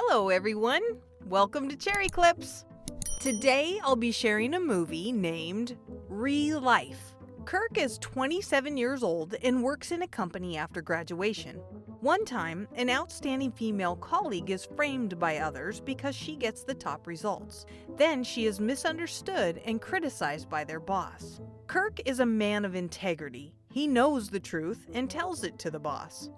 Hello everyone, welcome to Cherry Clips. Today I'll be sharing a movie named ReLIFE. Kirk is 27 years old and works in a company after graduation. One time, an outstanding female colleague is framed by others because she gets the top results. Then she is misunderstood and criticized by their boss. Kirk is a man of integrity. He knows the truth and tells it to the boss.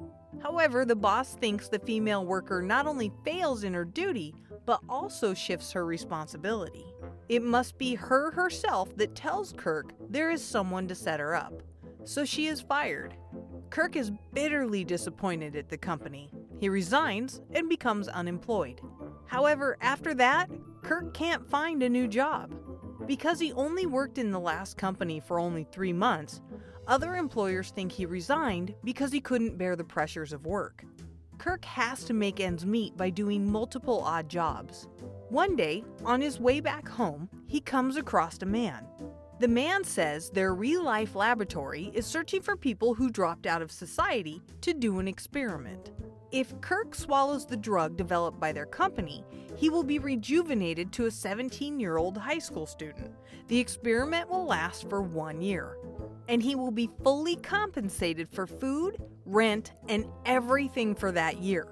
However, the boss thinks the female worker not only fails in her duty, but also shifts her responsibility. It must be her herself that tells Kirk there is someone to set her up. So she is fired. Kirk is bitterly disappointed at the company. He resigns and becomes unemployed. However, after that, Kirk can't find a new job. Because he only worked in the last company for only 3 months, other employers think he resigned because he couldn't bear the pressures of work. Kirk has to make ends meet by doing multiple odd jobs. One day, on his way back home, he comes across a man. The man says their ReLIFE laboratory is searching for people who dropped out of society to do an experiment. If Kirk swallows the drug developed by their company, he will be rejuvenated to a 17-year-old high school student. The experiment will last for 1 year, and he will be fully compensated for food, rent, and everything for that year.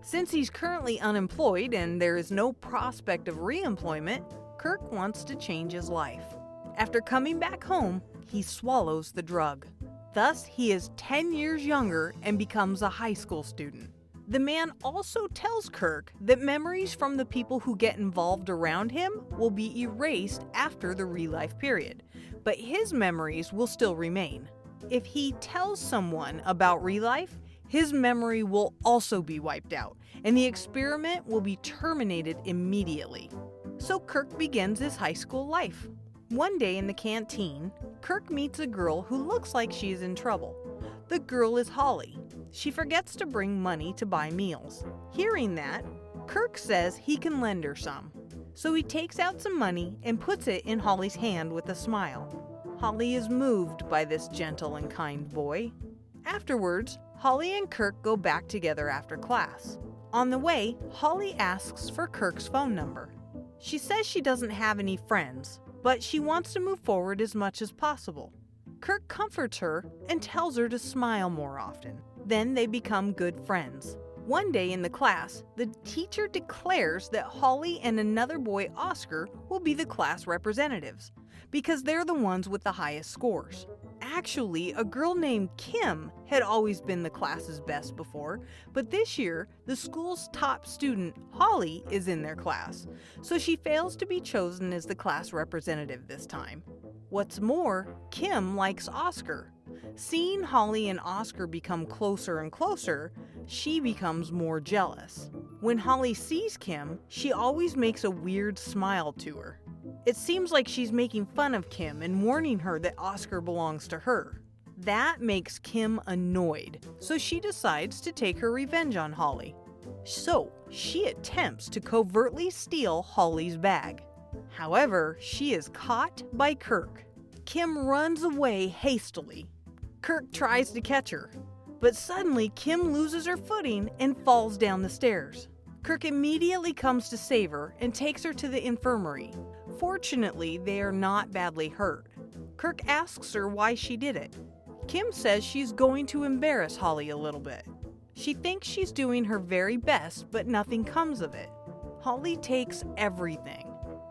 Since he's currently unemployed and there is no prospect of re-employment, Kirk wants to change his life. After coming back home, he swallows the drug. Thus, he is 10 years younger and becomes a high school student. The man also tells Kirk that memories from the people who get involved around him will be erased after the ReLIFE period, but his memories will still remain. If he tells someone about ReLIFE, his memory will also be wiped out, and the experiment will be terminated immediately. So Kirk begins his high school life. One day in the canteen, Kirk meets a girl who looks like she is in trouble. The girl is Holly. She forgets to bring money to buy meals. Hearing that, Kirk says he can lend her some. So he takes out some money and puts it in Holly's hand with a smile. Holly is moved by this gentle and kind boy. Afterwards, Holly and Kirk go back together after class. On the way, Holly asks for Kirk's phone number. She says she doesn't have any friends, but she wants to move forward as much as possible. Kirk comforts her and tells her to smile more often. Then they become good friends. One day in the class, the teacher declares that Holly and another boy, Oscar, will be the class representatives because they're the ones with the highest scores. Actually, a girl named Kim had always been the class's best before, but this year, the school's top student, Holly, is in their class, so she fails to be chosen as the class representative this time. What's more, Kim likes Oscar. Seeing Holly and Oscar become closer and closer, she becomes more jealous. When Holly sees Kim, she always makes a weird smile to her. It seems like she's making fun of Kim and warning her that Oscar belongs to her. That makes Kim annoyed, so she decides to take her revenge on Holly. So, she attempts to covertly steal Holly's bag. However, she is caught by Kirk. Kim runs away hastily. Kirk tries to catch her, but suddenly Kim loses her footing and falls down the stairs. Kirk immediately comes to save her and takes her to the infirmary. Fortunately, they are not badly hurt. Kirk asks her why she did it. Kim says she's going to embarrass Holly a little bit. She thinks she's doing her very best, but nothing comes of it. Holly takes everything.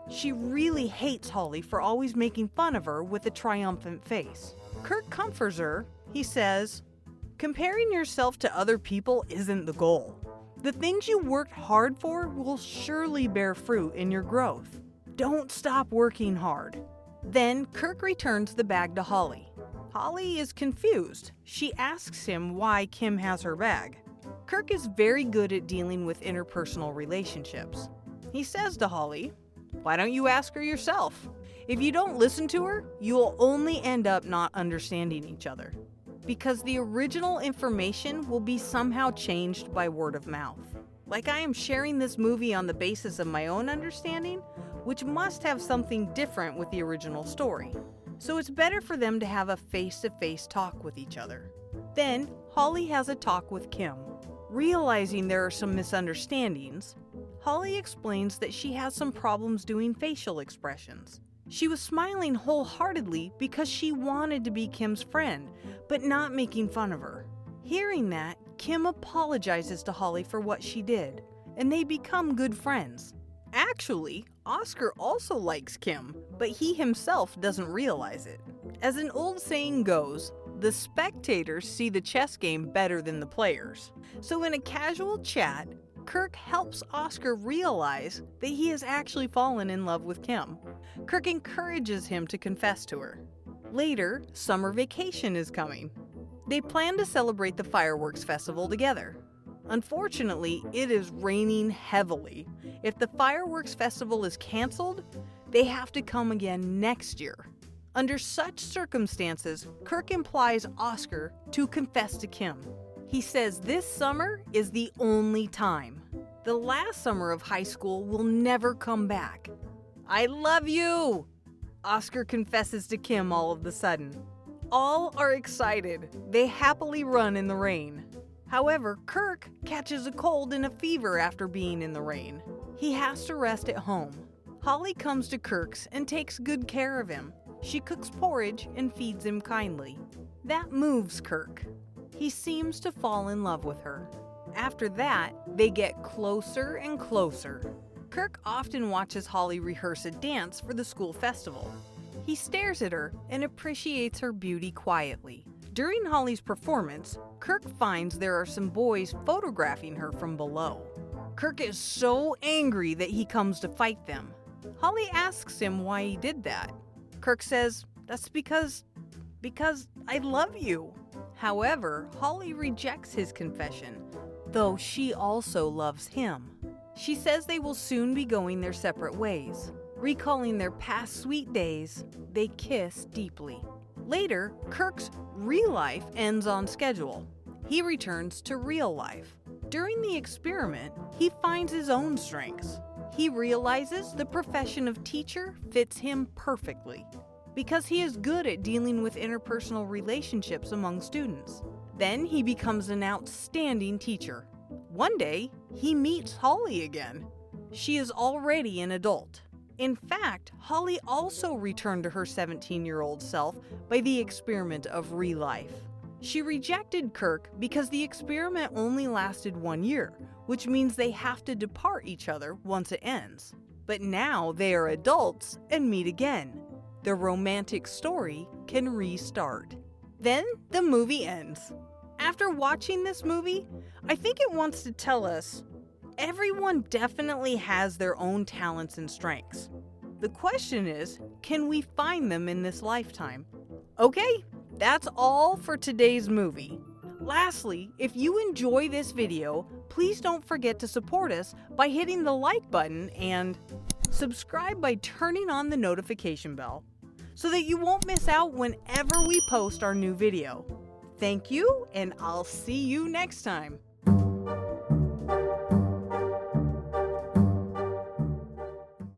She really hates Holly for always making fun of her with a triumphant face. Kirk comforts her. He says, "Comparing yourself to other people isn't the goal. The things you worked hard for will surely bear fruit in your growth. Don't stop working hard." Then Kirk returns the bag to Holly. Holly is confused. She asks him why Kim has her bag. Kirk is very good at dealing with interpersonal relationships. He says to Holly, "Why don't you ask her yourself? If you don't listen to her, you will only end up not understanding each other." Because the original information will be somehow changed by word of mouth. Like I am sharing this movie on the basis of my own understanding, which must have something different with the original story. So it's better for them to have a face-to-face talk with each other. Then, Holly has a talk with Kim. Realizing there are some misunderstandings, Holly explains that she has some problems doing facial expressions. She was smiling wholeheartedly because she wanted to be Kim's friend, but not making fun of her. Hearing that, Kim apologizes to Holly for what she did, and they become good friends. Actually, Oscar also likes Kim, but he himself doesn't realize it. As an old saying goes, the spectators see the chess game better than the players. So in a casual chat, Kirk helps Oscar realize that he has actually fallen in love with Kim. Kirk encourages him to confess to her. Later, summer vacation is coming. They plan to celebrate the fireworks festival together. Unfortunately, it is raining heavily. If the fireworks festival is canceled, they have to come again next year. Under such circumstances, Kirk implies Oscar to confess to Kim. He says this summer is the only time. The last summer of high school will never come back. I love you! Oscar confesses to Kim all of a sudden. All are excited. They happily run in the rain. However, Kirk catches a cold and a fever after being in the rain. He has to rest at home. Holly comes to Kirk's and takes good care of him. She cooks porridge and feeds him kindly. That moves Kirk. He seems to fall in love with her. After that, they get closer and closer. Kirk often watches Holly rehearse a dance for the school festival. He stares at her and appreciates her beauty quietly. During Holly's performance, Kirk finds there are some boys photographing her from below. Kirk is so angry that he comes to fight them. Holly asks him why he did that. Kirk says, "That's because I love you." However, Holly rejects his confession, though she also loves him. She says they will soon be going their separate ways. Recalling their past sweet days, they kiss deeply. Later, Kirk's ReLIFE ends on schedule. He returns to real life. During the experiment, he finds his own strengths. He realizes the profession of teacher fits him perfectly because he is good at dealing with interpersonal relationships among students. Then he becomes an outstanding teacher. One day, he meets Holly again. She is already an adult. In fact, Holly also returned to her 17-year-old self by the experiment of ReLIFE. She rejected Kirk because the experiment only lasted 1 year, which means they have to depart each other once it ends. But now they are adults and meet again. Their romantic story can restart. Then the movie ends. After watching this movie, I think it wants to tell us everyone definitely has their own talents and strengths. The question is, can we find them in this lifetime? Okay, that's all for today's movie. Lastly, if you enjoy this video, please don't forget to support us by hitting the like button and subscribe by turning on the notification bell so that you won't miss out whenever we post our new video. Thank you, and I'll see you next time.